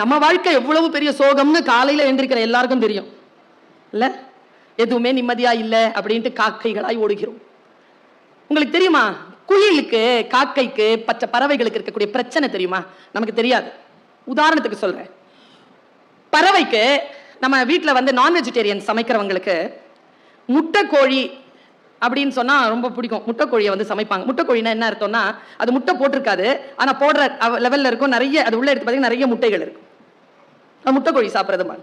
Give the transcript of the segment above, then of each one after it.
நம்ம வாழ்க்கை எவ்வளவு பெரிய சோகம்னு காலையில எழுந்திருக்கிற எல்லாருக்கும் தெரியும் இல்ல? எதுவுமே நிம்மதியா இல்ல அப்படின்ட்டு காக்கைகளாய் ஓடுகிறோம். உங்களுக்கு தெரியுமா, குயிலுக்கு, காக்கைக்கு, பச்சை பறவைகளுக்கு இருக்கக்கூடிய பிரச்சனை தெரியுமா? நமக்கு தெரியாது. உதாரணத்துக்கு சொல்றேன். பறவைக்கு, நம்ம வீட்டில் வந்து நான் வெஜிடேரியன் சமைக்கிறவங்களுக்கு முட்டை கோழி அப்படின்னு சொன்னா ரொம்ப பிடிக்கும். முட்டை கோழியை வந்து சமைப்பாங்க. முட்டை கோழினா என்ன அர்த்தம்னா, அது முட்டை போட்டிருக்காது, ஆனா போடுற லெவல்ல இருக்கும். நிறைய அது உள்ள எடுத்து பார்த்தீங்கன்னா நிறைய முட்டைகள் இருக்கும். அது முட்டை கோழி சாப்பிட்றது.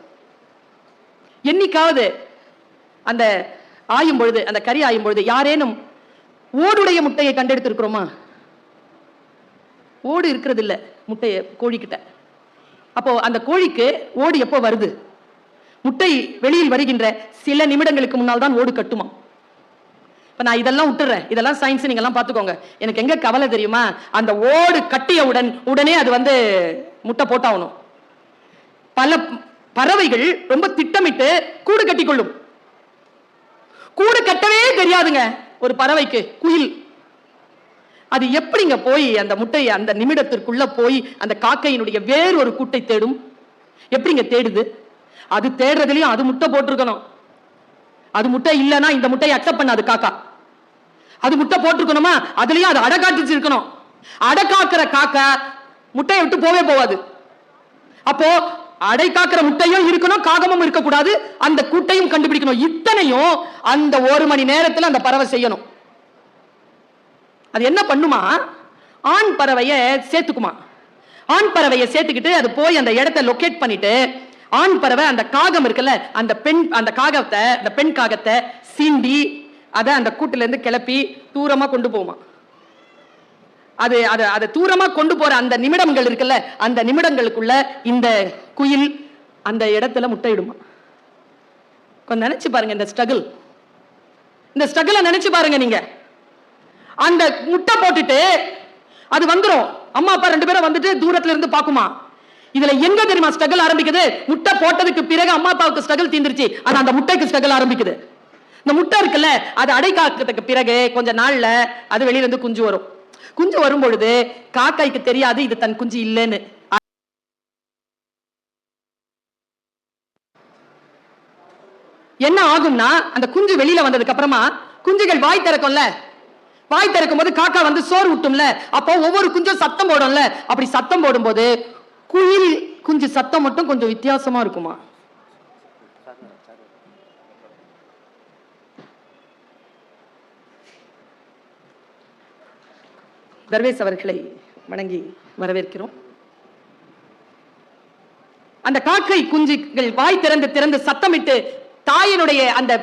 என்னைக்காவது அந்த ஆயும் பொழுது, அந்த கறி ஆயும் பொழுது யாரேனும் ஓடுடைய முட்டையை கண்டெடுத்து இருக்கிறோமா? ஓடு இருக்கிறது இல்ல முட்டைய கோழிக்கிட்ட. அப்போ அந்த கோழிக்கு ஓடு எப்போ வருது? முட்டை வெளியில் வருகின்ற சில நிமிடங்களுக்கு முன்னால் தான் ஓடு கட்டுமா. இப்ப நான் இதெல்லாம் விட்டுறேன், இதெல்லாம் சயின்ஸ், நீங்க எல்லாம் பாத்துக்கோங்க. எனக்கு எங்க கவலை தெரியுமா, அந்த ஓடு கட்டியவுடன் உடனே அது வந்து முட்டை போட்டாகணும். பல பறவைகள் ரொம்ப திட்டமிட்டு கூடு கட்டிக்கொள்ளும். கூடு கட்டவே தெரியாதுங்க ஒரு பறவைக்கு, குயில். அது எப்படிங்க போய் அந்த முட்டையை அந்த நிமிடத்திற்குள்ள போய் அந்த காக்கையினுடைய வேறு ஒரு கூட்டை தேடும்? எப்படிங்க தேடுது? அது தேடுறதுலயும் அது முட்டை போட்டிருக்கணும். அது முட்டை இல்லைன்னா இந்த முட்டையை அக்செப்ட் பண்ணாது காக்கா. அது முட்டை போட்டிருக்கணுமா, அதுலயும் அது அடை காத்து இருக்கணும். அடை காக்கிற காக்கா முட்டையை விட்டு போவே போவாது. அப்போ அடை காக்கிற முட்டையும் இருக்கணும், காகமும் இருக்கக்கூடாது, அந்த கூட்டையும் கண்டுபிடிக்கணும். இத்தனையும் அந்த 1 மணி நேரத்தில் அந்த பறவை செய்யணும். அது என்ன பண்ணுமா, ஆண் பறவையை சேர்த்துக்குமா. ஆண் பறவையை சேர்த்துக்கிட்டு அது போய் அந்த இடத்தை லொகேட் பண்ணிட்டு, ஆண் பறவை அந்த காகம் இருக்குல்ல, அந்த காகத்தை, அந்த பெண் காகத்தை சீண்டி அதை அந்த கூட்டுல இருந்து கிளப்பி தூரமா கொண்டு போகுமா. அது தூரமா கொண்டு போற அந்த நிமிடங்கள் இருக்குல்ல, அந்த நிமிடங்களுக்குள்ள இந்த குயில் அந்த இடத்துல முட்டையிடுமா. கொஞ்சம் நினைச்சு பாருங்க இந்த ஸ்ட்ரகிள். இந்த ஸ்ட்ரகிளை நினைச்சு பாருங்க நீங்க. அந்த முட்டை போட்டுட்டு அது வந்துரும். அம்மா அப்பா 2 பேரும் வந்துட்டு தூரத்துல இருந்து பாக்குமா. இதுல எங்க தெரியுமா ஸ்ட்ரகிள் ஆரம்பிக்குது? முட்டை போட்டதுக்கு பிறகு அம்மா அப்பாவுக்கு ஸ்ட்ரகிள் தீந்துருச்சு, ஆனா அந்த முட்டைக்கு ஸ்ட்ரகிள் ஆரம்பிக்குது. இந்த முட்டை இருக்குல்ல, அது அடை காக்கிறதுக்கு பிறகு கொஞ்ச நாள்ல அது வெளியில இருந்து குஞ்சு வரும். குஞ்சு வரும் பொழுது காக்காய்க்கு தெரியாது இது தன் குஞ்சு இல்லைன்னு. என்ன ஆகும்னா, அந்த குஞ்சு வெளியில வந்ததுக்கு அப்புறமா குஞ்சுகள் வாய் திறக்கும்ல, வாய் திறக்கும் போது காக்கா வந்து சோறு விட்டும்ல, அப்போ ஒவ்வொரு குஞ்சும் சத்தம் போடும்ல. அப்படி சத்தம் போடும்போது குயில் குஞ்சு சத்தம் மட்டும் கொஞ்சம் வித்தியாசமா இருக்குமா. தர்வேஸ் அவர்களை வணங்கி வரவேற்கிறோம். அந்த காக்கை குஞ்சுகள் வாய் திறந்து சத்தமிட்டு தாயினுடைய அந்த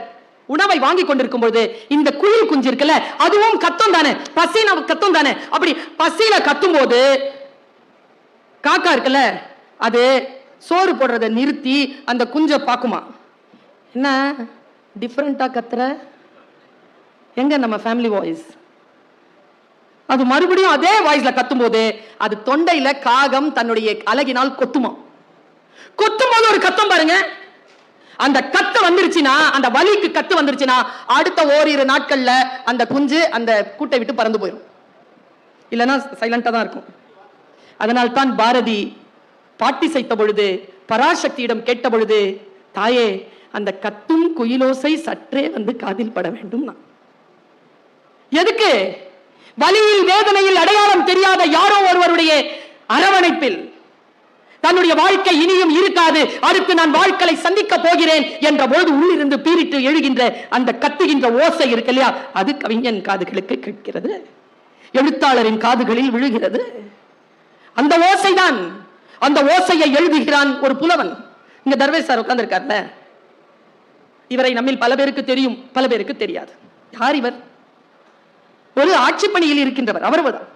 உணவை வாங்கி கொண்டிருக்கும் பொழுது இந்த குயில் குஞ்சு இருக்குல்ல, அதுவும் கத்தும் தானே, பசியில கத்தும் தானே. அப்படி பசியில கத்தும் போது காக்கா இருக்குல்ல, அது சோறு போடுறதை நிறுத்தி அந்த குஞ்சை பாக்குமா. என்ன டிஃபரெண்டா கத்துற, எங்க நம்ம ஃபேமிலி வாய்ஸ்? அது மறுபடியும் அதே வாய்ஸ்ல கத்தும் போது அது தொண்டையில காகம் தன்னுடைய அலகினால் கொத்துமா. கொத்தும் போது ஒரு கத்தம் பாருங்க. அந்த கத்து வந்துருச்சுன்னா, அந்த வலிக்கு கத்து வந்துருச்சுன்னா, அடுத்த ஓரிரு நாட்கள்ல அந்த குஞ்சு அந்த கூட்டை விட்டு பறந்து போயிடும். இல்லைன்னா சைலண்டா தான் இருக்கும். அதனால் தான் பாரதி பாட்டி செய்த பொழுது பராசக்தியிடம் கேட்ட பொழுது, தாயே அந்த கத்தும் குயிலோசை சற்றே வந்து காதில் பட வேண்டும். எதுக்கு? வலியில் வேதனையில் அடையாளம் தெரியாத யாரோ ஒருவருடைய அரவணைப்பில் தன்னுடைய வாழ்க்கை இனியும் இருக்காது, அடுத்து நான் வாழ்க்கையை சந்திக்க போகிறேன் என்ற போது உள்ளிருந்து பீரிட்டு எழுகின்ற அந்த கத்துகின்ற ஓசை இருக்கு இல்லையா, அது கவிஞன் காதுகளுக்கு கேட்கிறது, எழுத்தாளரின் காதுகளில் விழுகிறது. அந்த ஓசைதான், அந்த ஓசையை எழுதுகிறான் ஒரு புலவன். இங்க தர்வேஸ் சார் உட்கார்ந்து இருக்கார்ல, இவரை நம்மில் பல பேருக்கு தெரியும், பல பேருக்கு தெரியாது. யார் இவர்? ஒரு ஆட்சி பணியில் இருக்கின்றவர். அவர்தான்.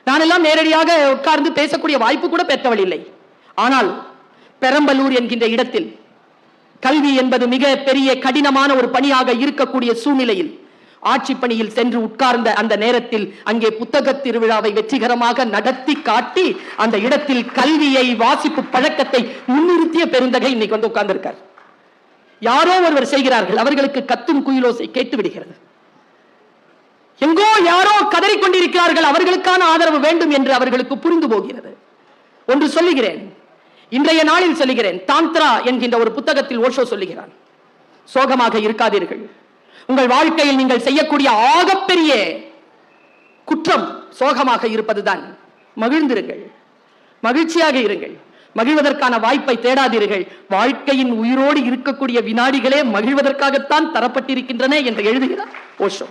நான் எல்லாம் நேரடியாக உட்கார்ந்து பேசக்கூடிய வாய்ப்பு கூட பெற்றவள் இல்லை. ஆனால் பெரம்பலூர் என்கின்ற இடத்தில் கல்வி என்பது மிக பெரிய கடினமான ஒரு பணியாக இருக்கக்கூடிய சூழ்நிலையில் ஆட்சி பணியில் சென்று உட்கார்ந்த அந்த நேரத்தில் அங்கே புத்தக திருவிழாவை வெற்றிகரமாக நடத்தி காட்டி அந்த இடத்தில் கல்வியை, வாசிப்பு பழக்கத்தை முன்னிறுத்திய பெருந்தகை இன்னைக்கு வந்து உட்கார்ந்திருக்கார். யாரோ ஒருவர் செய்கிறார்கள், அவர்களுக்கு கத்தும் குயிலோசை கேட்டு விடுகிறது. எங்கோ யாரோ கதறிக்கொண்டிருக்கிறார்கள், அவர்களுக்கான ஆதரவு வேண்டும் என்று அவர்களுக்கு புரிந்து போகிறது. ஒன்று சொல்லுகிறேன், இன்றைய நாளில் சொல்லுகிறேன், தாந்திரா என்கின்ற ஒரு புத்தகத்தில் ஓஷோ சொல்லுகிறான், சோகமாக இருக்காதீர்கள். உங்கள் வாழ்க்கையில் நீங்கள் செய்யக்கூடிய ஆகப்பெரிய குற்றம் சோகமாக இருப்பதுதான். மகிழ்ந்திருங்கள், மகிழ்ச்சியாக இருங்கள். மகிழ்வதற்கான வாய்ப்பை தேடாதீர்கள். வாழ்க்கையின் உயிரோடு இருக்கக்கூடிய வினாடிகளே மகிழ்வதற்காகத்தான் தரப்பட்டிருக்கின்றன என்று எழுதுகிறார் ஓஷோ.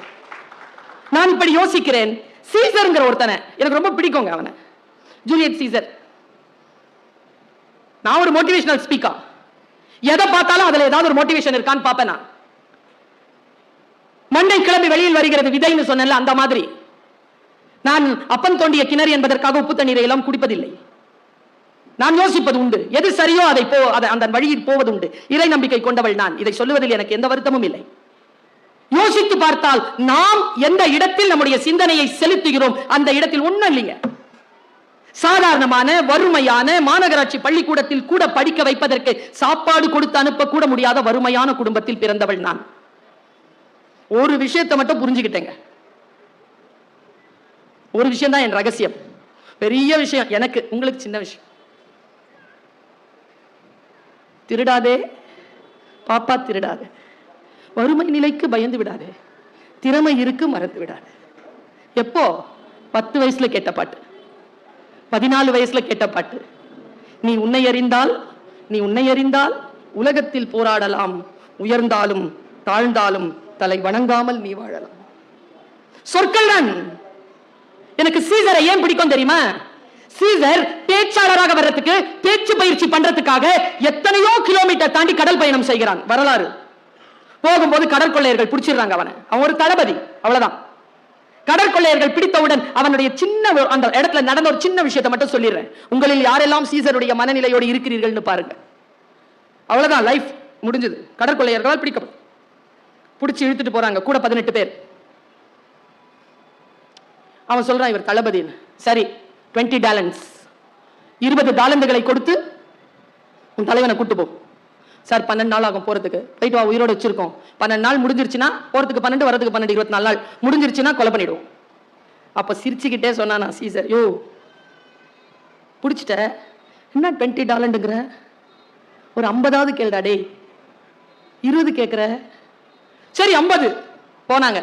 நான் இப்படி யோசிக்கிறேன். சீசர்ங்கிற ஒருத்தனை எனக்கு ரொம்ப பிடிக்குங்க. அவனை ஜூலியட் சீசர். நான் ஒரு மோட்டிவேஷனல் ஸ்பீக்கர். எதை பார்த்தாலும் அதுல ஏதாவது ஒரு மோட்டிவேஷன் இருக்கான்னு பார்ப்பேன். நான் மண்டை கிளம்பி வெளியில் வருகிறது விதைன்னு சொன்னேன்ல, அந்த மாதிரி. நான் அப்பன் தோண்டிய கிணறு என்பதற்காக உப்பு தண்ணீரை எல்லாம் குடிப்பதில்லை. நான் யோசிப்பது உண்டு, எது சரியோ அதை அந்த வழியில் போவது உண்டு. இறை நம்பிக்கை கொண்டவள் நான். இதை சொல்லுவதில் எனக்கு எந்த வருத்தமும் இல்லை. யோசித்து பார்த்தால் நாம் எந்த இடத்தில் நம்முடைய சிந்தனையை செலுத்துகிறோம் அந்த இடத்தில் ஒண்ணும் இல்லைங்க. சாதாரணமான வறுமையான மாநகராட்சி பள்ளிக்கூடத்தில் கூட படிக்க வைப்பதற்கு சாப்பாடு கொடுத்து அனுப்ப கூட முடியாத வறுமையான குடும்பத்தில் பிறந்தவள் நான். ஒரு விஷயத்தை மட்டும் புரிஞ்சுக்கிட்டேங்க. ஒரு விஷயம் தான் என் ரகசியம். பெரிய விஷயம் எனக்கு, உங்களுக்கு சின்ன விஷயம். திருடாதே பாப்பா, திருடாதே. வறுமை நிலைக்கு பயந்து விடாதே. திறமை இருக்கு, மறந்து விடாதே. எப்போ? 10 வயசுல கேட்ட பாட்டு, 14 வயசுல கேட்ட பாட்டு. நீ உன்னை அறிந்தால் உலகத்தில் போராடலாம், உயர்ந்தாலும் தாழ்ந்தாலும் தலை வணங்காமல் நீ வாழலாம். சொற்கள் தான். எனக்கு சீசரை ஏன் பிடிக்கும் தெரியுமா? சீசர் பேச்சாளராக வர்றதுக்கு, பேச்சு பயிற்சி பண்றதுக்காக எத்தனையோ கிலோமீட்டர் தாண்டி கடல் பயணம் செய்கிறான். வரலாறு போகும்போது கடற்கொள்ளையர்கள் பிடிச்சிடுறாங்க அவனை. அவன் ஒரு தளபதி, அவ்வளவுதான். கடற்கொள்ளையர்கள் பிடித்தவுடன் அவனுடைய சின்ன அந்த இடத்துல நடந்த ஒரு சின்ன விஷயத்தை மட்டும் சொல்லிடுறேன். உங்களில் யாரெல்லாம் சீசருடைய மனநிலையோடு இருக்கிறீர்கள்னு பாருங்க. அவ்வளவுதான், லைஃப் முடிஞ்சது. கடற்கொள்ளையர்களால் பிடிச்சு இழுத்துட்டு போறாங்க, கூட 18 பேர். அவன் சொல்றான், இவர் தளபதின்னு. சரி, 20 டாலன்ஸ், 20 டாலண்டுகளை கொடுத்து உன் தலைவனை கூட்டு போ. சார் 12 நாள் ஆகும் போறதுக்கு. போயிட்டு வா, உயிரோடு வச்சிருக்கோம். 12 நாள் முடிஞ்சிருச்சுன்னா போறதுக்கு 12, வரதுக்கு 12, 24 நாள் முடிஞ்சிருச்சுன்னா கொலை பண்ணிடுவோம். அப்ப சிரிச்சுக்கிட்டே சொன்னா சீசர், யோ பிடிச்சிட்ட, என்ன 20 டாலண்டுங்கிற, ஒரு 50ஆவது கேளுடா டே, 20 கேட்கிற. சரி 50 போனாங்க.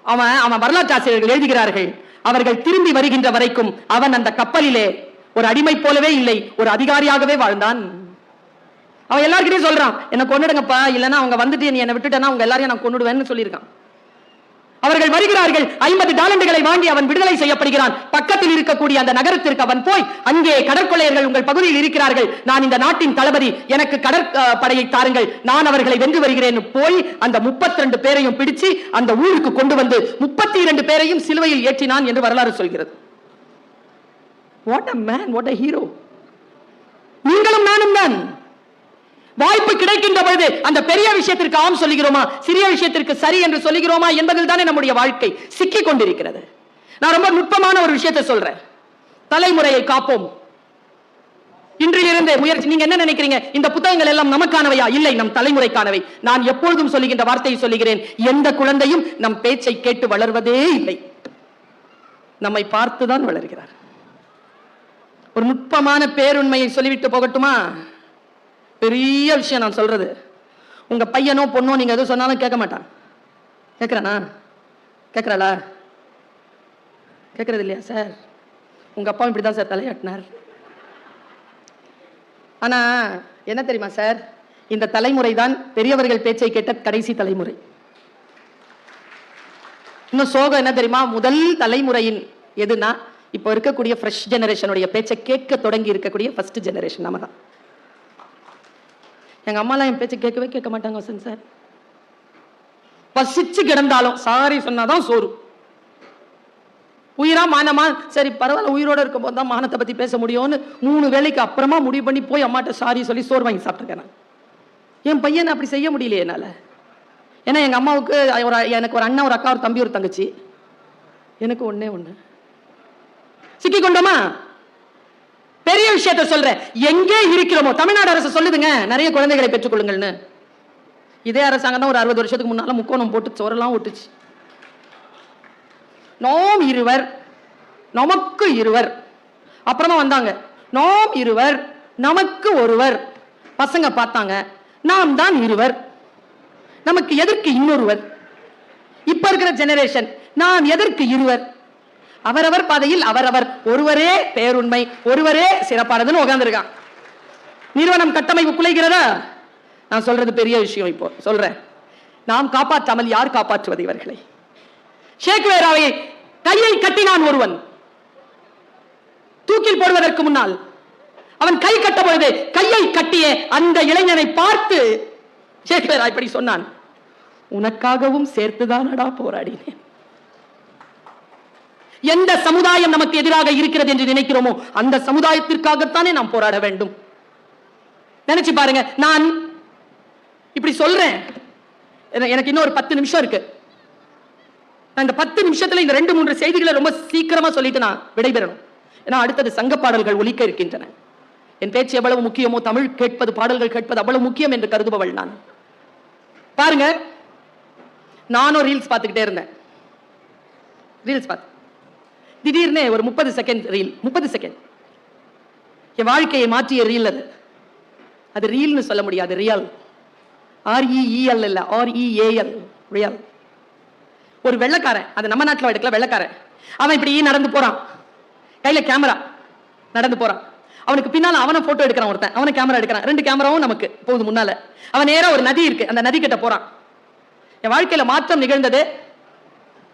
அவன் வரலாற்று ஆசிரியர்கள் எழுதுகிறார்கள், அவர்கள் திரும்பி வருகின்ற வரைக்கும் அவன் அந்த கப்பலிலே ஒரு அடிமை போலவே இல்லை, ஒரு அதிகாரியாகவே வாழ்ந்தான். அவன் எல்லார்கிட்டையும் சொல்றான், என்ன கொன்னுடுங்கப்பா, இல்லைன்னா அவங்க வந்துட்டு நீ என்ன விட்டுட்டேன்னா அவங்க எல்லாரையும் நான் கொன்னுடுவேன்னு சொல்லியிருக்கான். அவர்கள் வருகிறார்கள். 50 டாலண்டுகளை வாங்கி அவன் விடுதலை செய்யப்படுகிறான். பக்கத்தில் இருக்கக்கூடிய அந்த நகரத்திற்கு அவன் போய், அங்கே கடற்கொள்ளையர்கள் உங்கள் பகுதியில் இருக்கிறார்கள், நான் இந்த நாட்டின் தளபதி, எனக்கு கடற்படையை தாருங்கள், நான் அவர்களை வென்று வருகிறேன். போய் அந்த 32 பேரையும் பிடிச்சு அந்த ஊருக்கு கொண்டு வந்து 32 பேரையும் சிலுவையில் ஏற்றினான் என்று வரலாறு சொல்கிறது. What a man, what a hero. நீங்களும் நானும் தான். வாய்ப்பு கிடைக்கின்ற பொழுது அந்த பெரிய விஷயத்திற்கு ஆம் சொல்லுகிறோமா, சிறிய விஷயத்திற்கு சரி என்று சொல்லுகிறோமா என்பதில் தானே நம்முடைய வாழ்க்கை சிக்கிக் கொண்டிருக்கிறது. நான் ரொம்ப நுட்பமான ஒரு விஷயத்தை சொல்றேன். தலைமுறையை காப்போம். இன்றிலிருந்து முயற்சி. நீங்க என்ன நினைக்கிறீங்க, இந்த புத்தகங்கள் எல்லாம் நமக்கானவையா? இல்லை, நம் தலைமுறைக்கானவை. நான் எப்பொழுதும் சொல்லுகின்ற வார்த்தையை சொல்லுகிறேன், எந்த குழந்தையும் நம் பேச்சை கேட்டு வளர்வதே இல்லை, நம்மை பார்த்துதான் வளர்கிறார். ஒரு நுட்பமான பேருண்மையை சொல்லிவிட்டு போகட்டுமா? பெரிய விஷயம் நான் சொல்றது. உங்க பையனோ பொண்ணோ நீங்க எதுவும் சொன்னாலும் கேட்க மாட்டான். கேட்கறானா? கேட்கறாளா? கேட்கறது இல்லையா? சார் உங்க அப்பா இப்படிதான் சார் தலையாட்டினார். ஆனா என்ன தெரியுமா சார், இந்த தலைமுறை தான் பெரியவர்கள் பேச்சை கேட்ட கடைசி தலைமுறை. இன்னும் சோகம் என்ன தெரியுமா, முதல் தலைமுறையின் எதுனா இப்போ இருக்கக்கூடிய ஃப்ரெஷ் ஜெனரேஷனுடைய பேச்சை கேட்க தொடங்கி இருக்கக்கூடிய ஃபர்ஸ்ட் ஜெனரேஷன் நம்ம தான். எங்க அம்மாலாம் என் பேச்சை கேட்க மாட்டாங்க வசந்த் சார். பசிச்சு கிடந்தாலும் சாரி சொன்னாதான் சோறு. உயிரா மானமா, சரி பரவாயில்ல, உயிரோட இருக்கும் போது தான் மானத்தை பத்தி பேச முடியும்னு 3 வேளைக்கு அப்புறமா முடிவு பண்ணி போய் அம்மாட்ட சாரி சொல்லி சோறு வாங்கி சாப்பிட்டுருக்கேன். என் பையனை அப்படி செய்ய முடியலையே என்னால. ஏன்னா எங்க அம்மாவுக்கு எனக்கு ஒரு அண்ணன், ஒரு அக்கா, ஒரு தம்பி, ஒரு தங்கச்சி. எனக்கு ஒண்ணே ஒண்ணு. சிக்கி கொண்டோமா? பெரிய விஷயத்தை சொல்றேன், எங்கே இருக்கிறோமோ. தமிழ்நாடு அரசு சொல்லுதுங்க, நிறைய குழந்தைகளை பெற்றுக் கொள்ளுங்கள்னு. இதே அரசாங்கம் தான் ஒரு 60 வருஷத்துக்கு முன்னால முக்கோணம் போட்டு சோரெல்லாம் ஒட்டுச்சு. நோம் இருவர் நமக்கு இருவர், அப்புறமா வந்தாங்க நோம் இருவர் நமக்கு ஒருவர், பசங்க பார்த்தாங்க, நாம் தான் இருவர், நமக்கு எதற்கு இன்னொருவர்? இப்ப இருக்கிற ஜெனரேஷன், நாம் எதற்கு இருவர்? அவரவர் பாதையில் அவரவர், ஒருவரே பேருண்மை, ஒருவரே சிறப்பானதுன்னு உட்கார்ந்துருக்கான். நிறுவனம் கட்டமைப்பு குலைகிறதா? நான் சொல்றது பெரிய விஷயம். இப்போ சொல்றேன், நாம் காப்பாற்றாமல் யார் காப்பாற்றுவது இவர்களை? ஷேக்வேராவை கையை கட்டினான் ஒருவன், தூக்கில் போடுவதற்கு முன்னால் அவன் கை கட்ட பொழுது கையை கட்டிய அந்த இளைஞனை பார்த்து ஷேக்வேரா இப்படி சொன்னான், உனக்காகவும் சேர்த்துதான் அடா போராடினேன். எந்த சமுதாயம் நமக்கு எதிராக இருக்கிறது என்று நினைக்கிறோமோ அந்த சமுதாயத்திற்காகத்தானே நாம் போராட வேண்டும். நினைச்சு பாருங்க, நான் இப்படி சொல்றேன், எனக்கு இன்னும் ஒரு 10 நிமிஷம் இருக்கு. இந்த 10 நிமிஷத்துல இந்த 2-3 செய்திகளை ரொம்ப சீக்கிரமா சொல்லிட்டு நான் விடைபெறணும். ஏன்னா அடுத்தது சங்க பாடல்கள் ஒலிக்க இருக்கின்றன. என் பேச்சு எவ்வளவு முக்கியமோ தமிழ் கேட்பது, பாடல்கள் கேட்பது அவ்வளவு முக்கியம் என்று கருதுபவள் நான். பாருங்க, நானும் ரீல்ஸ் பார்த்துக்கிட்டே இருந்தேன். ரீல்ஸ் பார்த்து திடீர்னு ஒரு 30 செகண்ட் ரீல், 30 செகண்ட் என் வாழ்க்கையை மாற்றிய ரீல். அது ரீல்னு சொல்ல முடியாது, ரியல். REEL இல்ல, REAL, ரியல். ஒரு வெள்ளக்காரன், அது நம்ம நாட்டில் எடுக்கல, வெள்ளக்காரன். அவன் இப்படி நடந்து போறான், கையில கேமரா, நடந்து போறான். அவனுக்கு பின்னால அவனை போட்டோ எடுக்கிறான் ஒருத்தன், அவனை கேமரா எடுக்கிறான். 2 கேமராவும் நமக்கு போகுது முன்னால. அவன் நேரா ஒரு நதி இருக்கு, அந்த நதி கிட்ட போறான். என் வாழ்க்கையில மாற்றம் நிகழ்ந்தது.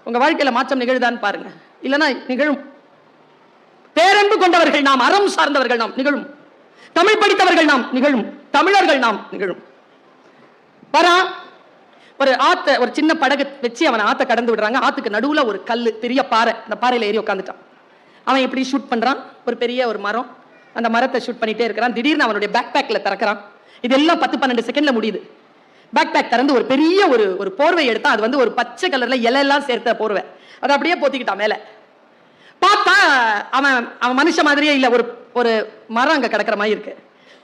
உங்க வாழ்க்கையில மாற்றம் நிகழ்தான்னு பாருங்க, இல்லைன்னா நிகழும். பேரன்பு கொண்டவர்கள் நாம், அறம் சார்ந்தவர்கள் நாம், நிகழும். தமிழ் படித்தவர்கள் நாம், நிகழும். தமிழர்கள் நாம், நிகழும். வரான், ஒரு ஆத்த, ஒரு சின்ன படகு வச்சு அவன் ஆத்த கடந்து விடுறாங்க. ஆத்துக்கு நடுவுல ஒரு கல்லு, பெரிய பாறை, அந்த பாறையில ஏறி உட்காந்துட்டான். அவன் எப்படி ஷூட் பண்றான், ஒரு பெரிய ஒரு மரம், அந்த மரத்தை ஷூட் பண்ணிட்டே இருக்கிறான். திடீர்னு அவனுடைய பேக் பேக்ல திறக்கிறான். இதெல்லாம் 10-12 செகண்ட்ல முடியுது. பேக் பேக் திறந்து ஒரு பெரிய ஒரு போர்வை எடுத்தான். அது வந்து ஒரு பச்சை கலர்ல இலையெல்லாம் சேர்த்த போர்வை. அதை அப்படியே போத்திக்கிட்டான் மேல. பார்த்தா அவன் மனுஷ மாதிரியே இல்ல, ஒரு மரம் அங்க கிடக்கிற மாதிரி இருக்கு.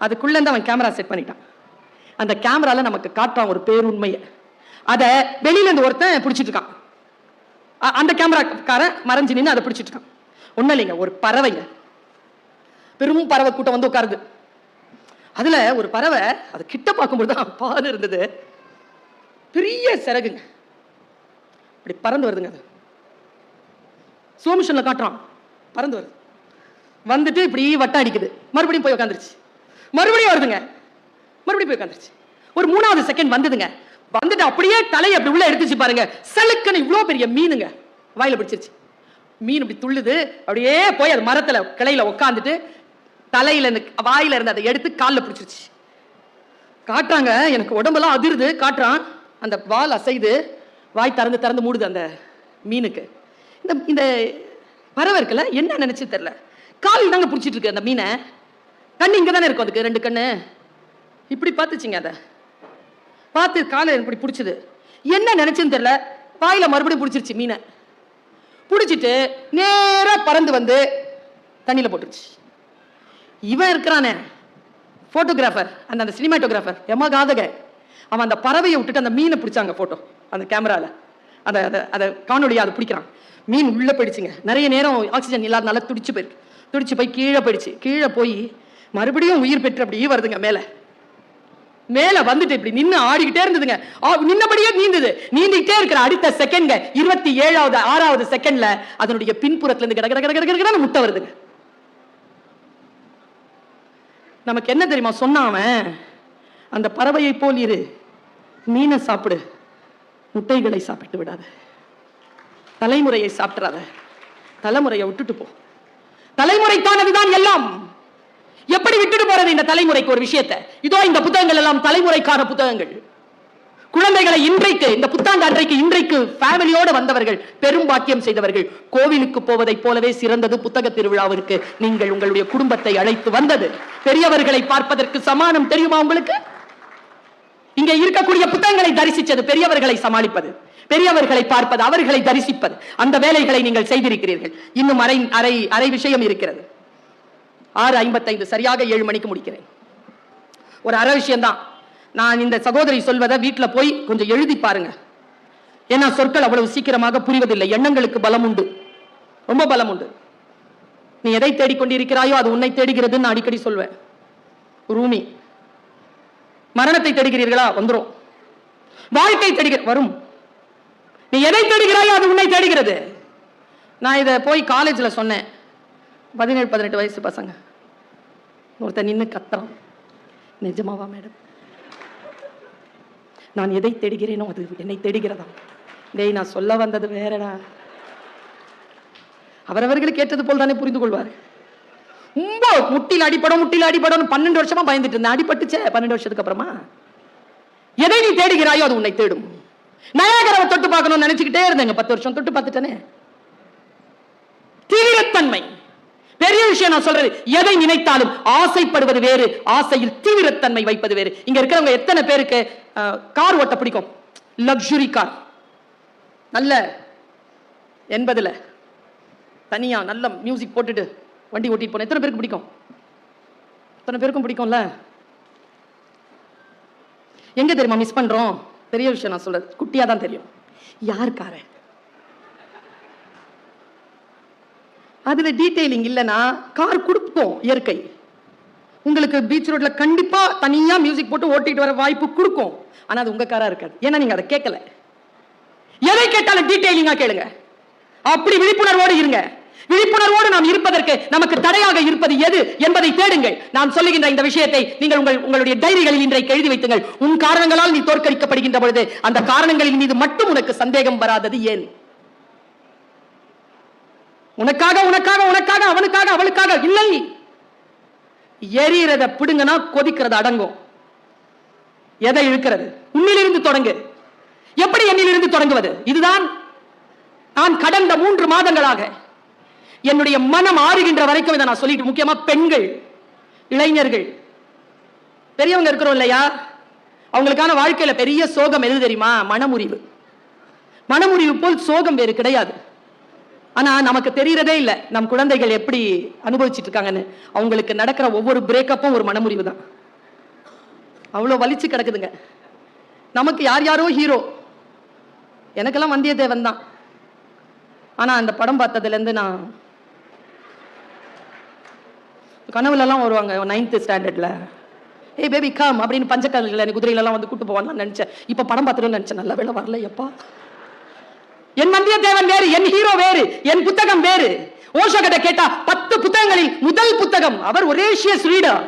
அதுக்குள்ள இருந்து அவன் கேமரா செட் பண்ணிட்டான். அந்த கேமரால நமக்கு காட்டுறான் ஒரு பேருண்மையை. அத வெளியில இருந்து ஒருத்தன் பிடிச்சிட்டு இருக்கான். அந்த கேமராக்காரன் மறைஞ்சு நின்று அதை பிடிச்சிட்டு இருக்கான். ஒண்ணும் இல்லைங்க, ஒரு பறவைங்க, பெரும் பறவை கூட்டம் வந்து உட்காருது. அதுல ஒரு பறவை, அது கிட்ட பார்க்கும்போது தான் பால் இருந்தது, பெரிய சிறகுங்க, இப்படி பறந்து வருதுங்க. அது சோமிஷன்ல காட்டுறான், பறந்து வருது, வந்துட்டு இப்படி வட்டம் அடிக்குது, மறுபடியும் போய் உட்காந்துருச்சு, மறுபடியும் வருதுங்க, மறுபடியும் போய் உட்காந்துருச்சு. ஒரு 3வது செகண்ட் வந்ததுங்க, வந்துட்டு அப்படியே தலையை அப்படி உள்ள எடுத்துச்சு பாருங்க, சலுக்குன்னு இவ்வளவு பெரிய மீனுங்க வாயில பிடிச்சிருச்சு. மீன் இப்படி துள்ளுது, அப்படியே போய் அது மரத்துல கிளையில உட்காந்துட்டு தலையில வாயில இருந்து அதை எடுத்து காலில் பிடிச்சிருச்சு. காட்டுறாங்க, எனக்கு உடம்பெல்லாம் அதிருது. காட்டுறான், அந்த வால் அசைது, வாய் திறந்து திறந்து மூடுது அந்த மீனுக்கு. இந்த பறவை இருக்குல்ல, என்ன நினைச்சு தெரியல, காலில் தாங்க பிடிச்சிட்டு இருக்கு அந்த மீனை. கண்ணு இங்க தானே இருக்கும், அதுக்கு 2 கண்ணு. இப்படி பார்த்துச்சுங்க, அதை பார்த்து காலை இப்படி பிடிச்சது. என்ன நினைச்சுன்னு தெரியல, வாயில மறுபடியும் பிடிச்சிருச்சு மீனை. பிடிச்சிட்டு நேரா பறந்து வந்து தண்ணியில போட்டுருச்சு. இவன் இருக்கிறானே போட்டோகிராஃபர், அந்த சினிமாட்டோகிராஃபர், எமகாதக, அவன் அந்த பறவையை விட்டுட்டு அந்த மீனை பிடிச்சாங்க போட்டோ, அந்த கேமரால அதை காணொலியா அதை பிடிக்கிறான். மீன் உள்ள போயிடுச்சுங்க. நிறைய நேரம் ஆக்சிஜன் இல்லாதனால துடிச்சு போய் கீழே போயிடுச்சு. கீழே போய் மறுபடியும் உயிர் பெற்று அப்படியே வருதுங்க. மேல வந்துட்டு இப்படி நின்று ஆடிக்கிட்டே இருந்ததுங்க. நின்னபடியே நீந்திக்கிட்டே இருக்கிற அடுத்த செகண்ட் 27வது 6வது செகண்ட்ல அதனுடைய பின்புறத்துல இருந்து கடகட முட்டை வருதுங்க. நமக்கு என்ன தெரியுமா சொன்னாவன், அந்த பறவையை போல் இரு, மீனை சாப்பிடு, முட்டைகளை சாப்பிட்டு விடாத, தலைமுறையை சாப்பிடாத, தலைமுறையை விட்டுட்டு போ. தலைமுறைக்கானதுதான் எல்லாம். எப்படி விட்டுட்டு போறது இந்த தலைமுறைக்கு ஒரு விஷயத்தை? இதோ இந்த புத்தகங்கள் எல்லாம் தலைமுறைக்கான புத்தகங்கள். குழந்தைகளை இன்றைக்கு, இந்த புத்தாண்டு அன்றைக்கு, இன்றைக்கு ஃபேமிலியோட வந்தவர்கள் பெரும் பாக்கியம் செய்தவர்கள். கோவிலுக்கு போவதை போலவே சிறந்தது புத்தக திருவிழாவிற்கு நீங்கள் உங்களுடைய குடும்பத்தை அழைத்து வந்தது. பெரியவர்களை பார்ப்பதற்கு சமானம் தெரியுமா உங்களுக்கு? இங்க இருக்கக்கூடிய புத்தகங்களை தரிசிச்சது பெரியவர்களை சமாளிப்பது, பெரியவர்களை பார்ப்பது, அவர்களை தரிசிப்பது. அந்த வேலைகளை நீங்கள் செய்திருக்கிறீர்கள். இன்னும் அரை விஷயம் இருக்கிறது. 6:55 சரியாக 7 மணிக்கு முடிக்கிறேன். ஒரு அரை விஷயம் தான். நான் இந்த சகோதரி சொல்வதை வீட்டில் போய் கொஞ்சம் எழுதி பாருங்க. ஏன்னா சொற்கள் அவ்வளவு சீக்கிரமாக புரிவதில்லை. எண்ணங்களுக்கு பலம் உண்டு, ரொம்ப பலம் உண்டு. நீ எதை தேடிக்கொண்டிருக்கிறாயோ அது உன்னை தேடுகிறதுன்னு நான் அடிக்கடி சொல்வேன். ரூமி. மரணத்தை தேடுகிறீர்களா? வந்துரும். வாழ்க்கை தேடுகிற வரும். நீ எதை தேடுகிறாயோ அது உன்னை தேடுகிறது. நான் இதை போய் காலேஜில் சொன்னேன். 17-18 வயசு பசங்க ஒருத்தன் நின்று கத்துறான். நிஜமாவா மேடம்? நான் எதை தேடுகிறேனோ அது என்னை தேடுகிறதா? டேய், நான் சொல்ல வந்தது வேறடா. அவரவர்களுக்கு ஏற்றது போல் தானே புரிந்து கொள்வார். ரொம்ப முட்டியில் அடிப்படும் 12 வருஷமா பயந்துட்டு இருந்தேன். அடிபட்டுச்சே 12 வருஷத்துக்கு அப்புறமா. எதை நீ தேடுகிறாயோ அது உன்னை தேடும். நயாகராவை தொட்டு பார்க்கணும்னு நினைச்சுக்கிட்டே இருந்தேங்க. 10 வருஷம் தொட்டு பார்த்துட்டேனே. தீவிரத்தன்மை பெரிய விஷயம். நான் சொல்றது, எதை நினைத்தாலும் ஆசைப்படுவது வேறு, ஆசையில் தீவிரத்தன்மை வைப்பது வேறு. இங்க இருக்கிறவங்க எத்தனை பேருக்கு கார் ஓட்ட பிடிக்கும்? லக்ஸுரி கார், நல்ல 80ல தனியா நல்ல மியூசிக் போட்டுட்டு வண்டி ஓட்டிட்டு போன எத்தனை பேருக்கு பிடிக்கும்? எத்தனை பேருக்கும் பிடிக்கும்ல? எங்க தெரியுமா மிஸ் பண்றோம்? பெரிய விஷயம் நான் சொல்றது, குட்டியா தான் தெரியும். யார் காரை அதுல டீடைலிங் இல்லைன்னா கார் கொடுப்போம். இயற்கை உங்களுக்கு பீச் ரோட்ல கண்டிப்பா தனியா மியூசிக் போட்டு ஓட்டிட்டு வர வாய்ப்பு கொடுக்கும். ஆனா அது உங்க காரா இருக்காது. ஏன்னா நீங்க அதை கேட்கல. எதை கேட்டாலும் டீடைலிங்கா கேளுங்க. அப்படி விழிப்புணர்வோடு இருங்க. விழிப்புணர்வோடு நாம் இருப்பதற்கு நமக்கு தடையாக இருப்பது எது என்பதை தேடுங்கள். நான் சொல்லுகின்ற இந்த விஷயத்தை நீங்கள் உங்களுடைய டைரிகளில் இன்றைக்கு எழுதி வைத்துங்கள். உன் காரணங்களால் நீ தோற்கடிக்கப்படுகின்ற பொழுது அந்த காரணங்களின் மீது மட்டும் உனக்கு சந்தேகம் வராதது ஏன்? உனக்காக உனக்காக உனக்காக அவனுக்காக அவளுக்காக இல்லை. எரியறத பிடுங்கனா கொதிக்கிறது அடங்கும். எதை இழுக்கிறது? உன்னிலிருந்து தொடங்கு. எப்படி என்னிலிருந்து தொடங்குவது? இதுதான் நான் கடந்த 3 மாதங்களாக என்னுடைய மனம் ஆறுகின்ற வரைக்கும் இதை நான் சொல்லிட்டு, முக்கியமா பெண்கள், இளைஞர்கள், பெரியவங்க இருக்கிறோம் இல்லையா, அவங்களுக்கான வாழ்க்கையில பெரிய சோகம் எது தெரியுமா? மனமுறிவு. மனமுறிவு போல் சோகம் வேறு கிடையாது. ஆனா நமக்கு தெரியறதே இல்லை நம் குழந்தைகள் எப்படி அனுபவிச்சுட்டு இருக்காங்கன்னு. அவங்களுக்கு நடக்கிற ஒவ்வொரு பிரேக்கப்பும் ஒரு மனமுறிவு தான். அவ்வளவு வலிச்சு கிடக்குதுங்க. நமக்கு யார் யாரோ ஹீரோ. எனக்கெல்லாம் வந்தியத்தேவன் தான். ஆனா அந்த படம் பார்த்ததுல இருந்து நான் கனவுல எல்லாம் வருவாங்க 9th ஸ்டாண்டர்ட்ல, ஏய் பேபி கம் அப்படின்னு பஞ்சக்கல்ல குதிரையில எல்லாம் வந்து கூட்டு போவான்னு நினைச்சேன். இப்ப படம் பார்த்துட்டு நினைச்சேன், நல்ல வேலை வரல எப்பா. என் வந்தியத்தேவன் வேறு, என் ஹீரோ வேறு, என் புத்தகம் வேறு. ஓஷோ கிட்ட கேட்டா 10 புத்தகங்களில் முதல் புத்தகம், அவர் ஒரேஷியஸ் ரீடர்.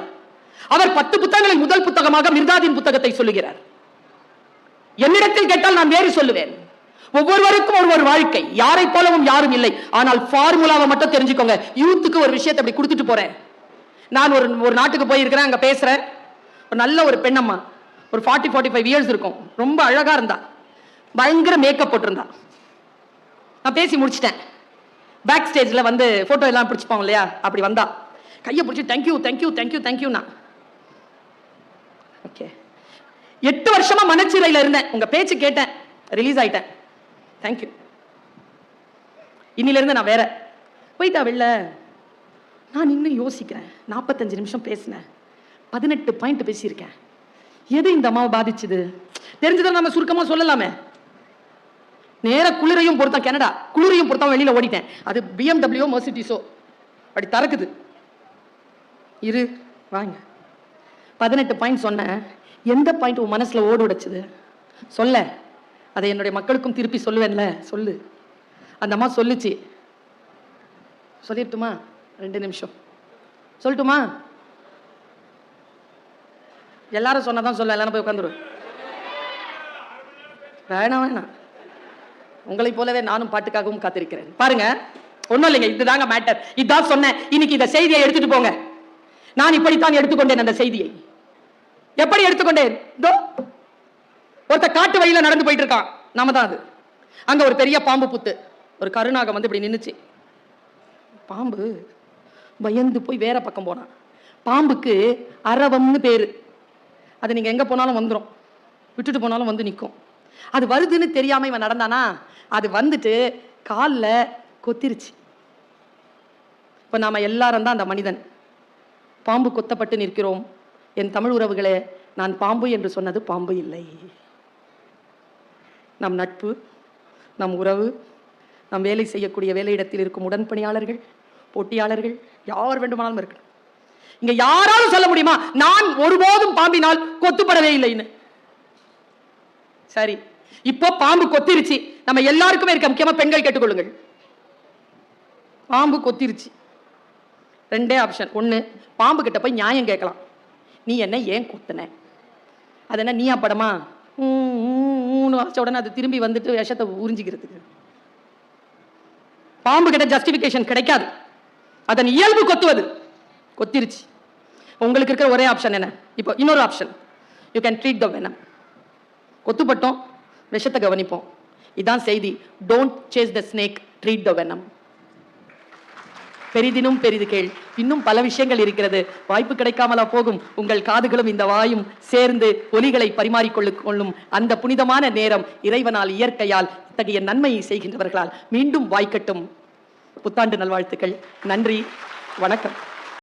அவர் 10 புத்தகங்களில் முதல் புத்தகமாக மிர்தாதின் புத்தகத்தை சொல்லுகிறார். என்னிடத்தில் கேட்டால் நான் வேறு சொல்லுவேன். ஒவ்வொருவருக்கும் ஒவ்வொரு வாழ்க்கை. யாரை போலவும் யாரும் இல்லை. ஆனால் ஃபார்முலாவை மட்டும் தெரிஞ்சுக்கோங்க. யூத்துக்கு ஒரு விஷயத்தை அப்படி கொடுத்துட்டு போறேன். நான் ஒரு நாட்டுக்கு போயிருக்கிறேன். அங்க பேசுறேன். ஒரு நல்ல ஒரு பெண்ணம்மா, ஒரு 40-45 இயர்ஸ் இருக்கும். ரொம்ப அழகா இருந்தா, பயங்கர மேக்கப் போட்டிருந்தா. நான் பேசி முடிச்சிட்டேன். பேக் ஸ்டேஜ்ல வந்து போட்டோ எல்லாம் பிடிச்சிப்பாங்க இல்லையா, அப்படி வந்தா கையை பிடிச்சி thank you thank you thank you thank you. Okay, 8 வருஷமா மனச்சிறையில் இருந்தேன். உங்க பேச்சு கேட்டேன், ரிலீஸ் ஆயிட்டேன். தேங்க்யூ. இன்னிலிருந்து நான் வேற. போயிட்டா வெளில. நான் இன்னும் யோசிக்கிறேன். 45 நிமிஷம் பேசினேன், 18 பாயிண்ட் பேசியிருக்கேன். எது இந்த அம்மாவை பாதிச்சுது தெரிஞ்சதை நம்ம சுருக்கமா சொல்லலாமே. நேர குளிரையும் பொறுத்தான், கனடா குளிரையும் பொறுத்தான் வெளியில ஓடிட்டேன். அது BMW மெர்சிடிஸோ அப்படி தரக்குது. இரு வாங்க. 18 பாயிண்ட் சொன்னேன். எந்த பாயிண்ட் உன் மனசுல ஓடு உடைச்சது சொல்ல. அதை என்னுடைய மக்களுக்கும் திருப்பி சொல்லுவேன்ல, சொல்லு. அந்த அம்மா சொல்லுச்சு. சொல்லிட்டுமா? 2 நிமிஷம் சொல்லட்டுமா? எல்லாரும் சொன்னதான் சொல்ல, எல்லாரும் போய் உட்காந்துருவேன். வேணாம் வேணாம், உங்களை போலவே நானும் பாட்டுக்காகவும் காத்திருக்கிறேன். பாருங்க, ஒண்ணும் இல்லைங்க, இதுதாங்க மேட்டர். இதான் சொன்னேன். இன்னைக்கு இந்த செய்தியை எடுத்துட்டு போங்க. நான் இப்படித்தான் எடுத்துக்கொண்டேன். அந்த செய்தியை எப்படி எடுத்துக்கொண்டேன்? ஒருத்த காட்டு வழியில நடந்து போயிட்டு இருக்கான். நாம தான் அது. அங்க ஒரு பெரிய பாம்பு புத்து, ஒரு கருநாகம் வந்து இப்படி நின்னுச்சு. பாம்பு பயந்து போய் வேற பக்கம் போனான். பாம்புக்கு அரவம்னு பேரு. அது நீங்க எங்க போனாலும் வந்துடும், விட்டுட்டு போனாலும் வந்து நிற்கும். அது வருதுன்னு தெரியாம இவன் நடந்தானா, அது வந்துட்டு காலில் கொத்திருச்சு. இப்ப நாம எல்லாரும் தான் அந்த மனிதன். பாம்பு கொத்தப்பட்டு நிற்கிறோம். என் தமிழ் உறவுகளே, நான் பாம்பு என்று சொன்னது பாம்பு இல்லை. நம் நட்பு, நம் உறவு, நம் வேலை செய்யக்கூடிய வேலையிடத்தில் இருக்கும் உடன்பணியாளர்கள், போட்டியாளர்கள், யார் வேண்டுமானாலும் இருக்கணும். இங்க யாராலும் சொல்ல முடியுமா நான் ஒருபோதும் பாம்பினால் கொத்துப்படவே இல்லைன்னு? சரி, இப்போ பாம்பு கொத்திருச்சு. நம்ம எல்லாருக்குமே இருக்க, முக்கியமா பெண்கள் கேட்டுக்கொள்ளுங்கள். பாம்பு கொத்திருச்சு. ரெண்டே ஆப்ஷன். ஒண்ணு, பாம்பு கிட்ட போய் நியாயம் கேட்கலாம். நீ என்ன ஏன் கொத்துன? அது என்ன நீயா படமா? உடனே அது திரும்பி வந்துட்டு விஷத்தை உறிஞ்சிக்கிறதுக்கு. பாம்பு கிட்ட ஜஸ்டிபிகேஷன் கிடைக்காது. அதன் இயல்பு கொத்துவது. கொத்திருச்சு. உங்களுக்கு இருக்கிற ஒரே ஆப்ஷன் என்ன? இப்போ இன்னொரு option, you can treat the venom. கொத்துப்பட்டோம், விஷத்தை கவனிப்போம். இதான் செய்தி. Don't chase the snake, treat the venom. பெரிதினும் பெரிது கேள். இன்னும் பல விஷயங்கள் இருக்கிறது. வாய்ப்பு கிடைக்காமலா போகும்? உங்கள் காதுகளும் இந்த வாயும் சேர்ந்து ஒலிகளை பரிமாறிக்கொள்ளும் அந்த புனிதமான நேரம் இறைவனால், இயற்கையால், இத்தகைய நன்மையை செய்கின்றவர்களால் மீண்டும் வாய்க்கட்டும். புத்தாண்டு நல்வாழ்த்துக்கள். நன்றி, வணக்கம்.